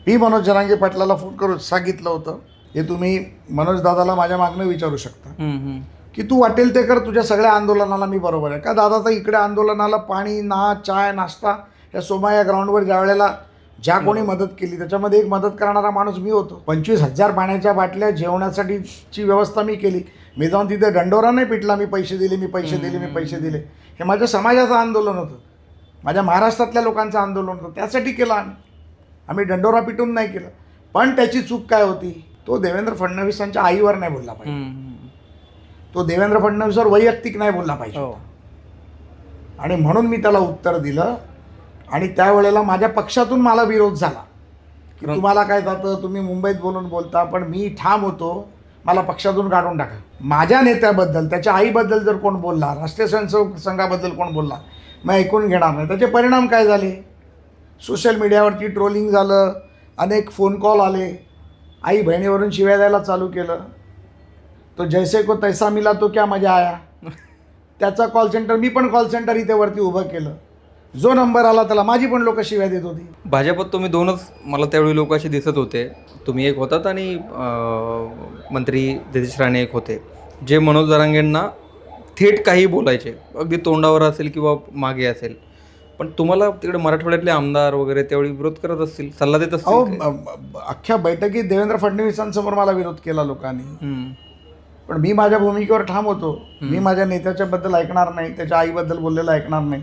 मी Manoj Jarange पाटलाला phone करून सांगितलं होतं, हे तुम्ही मनोज दादाला माझ्या मागणं विचारू शकता की तू वाटेल ते कर, तुझ्या सगळ्या आंदोलनाला मी बरोबर आहे. का दादा, तर इकडे आंदोलनाला पाणी, चाय, नाश्ता या सोमाया ग्राउंडवर ज्या वेळेला ज्या कोणी मदत केली त्याच्यामध्ये एक मदत करणारा माणूस मी होतो. 25,000 पाण्याच्या बाटल्या, जेवणासाठीची व्यवस्था मी केली. मी जाऊन तिथे दंडोरा नाही पिटला, मी पैसे दिले, मी पैसे दिले, मी पैसे दिले. हे माझ्या समाजाचं आंदोलन होतं, माझ्या महाराष्ट्रातल्या लोकांचं आंदोलन होतं. त्यासाठी केलं आम्ही दंडोरा पिटून नाही केलं. पण त्याची चूक काय होती, तो देवेंद्र फडणवीसांच्या आईवर नाही बोलला पाहिजे, तो देवेंद्र फडणवीसवर वैयक्तिक नाही बोलला पाहिजे. आणि म्हणून मी त्याला उत्तर दिलं. आणि त्यावेळेला माझ्या पक्षातून मला विरोध झाला की तुम्हाला काय जातं, तुम्ही मुंबईत बोलून बोलता. पण मी ठाम होतो, मला पक्षातून काढून टाका. माझ्या नेत्याबद्दल, त्याच्या आईबद्दल जर कोण बोलला, राष्ट्रीय स्वयंसेवक संघाबद्दल कोण बोलला, मी ऐकून घेणार नाही. त्याचे परिणाम काय झाले, सोशल मीडियावरती ट्रोलिंग झालं, अनेक फोन कॉल आले, आई बहिणीवरून शिव्या द्यायला चालू केलं. तो जैसे को तैसा मिला तो क्या मजा आया, त्याचा कॉल सेंटर, मी पण कॉल सेंटर इथे वरती उभं केलं. जो नंबर आला त्याला माझी पण लोक शिव्या देत होती. भाजपात तुम्ही दोनच मला त्यावेळी लोक असे दिसत होते, तुम्ही एक होतात आणि मंत्री नितेश राणे एक होते, जे मनोज जरांगेंना थेट काही बोलायचे, अगदी तोंडावर असेल किंवा मागे असेल. पण तुम्हाला तिकडे मराठवाड्यातले आमदार वगैरे त्यावेळी विरोध करत असतील, सल्ला देत असतील. अख्ख्या बैठकीत देवेंद्र फडणवीसांसमोर मला विरोध केला लोकांनी. पण मी माझ्या भूमिकेवर ठाम होतो. मी माझ्या नेत्याच्याबद्दल ऐकणार नाही, त्याच्या आईबद्दल बोललेलं ऐकणार नाही.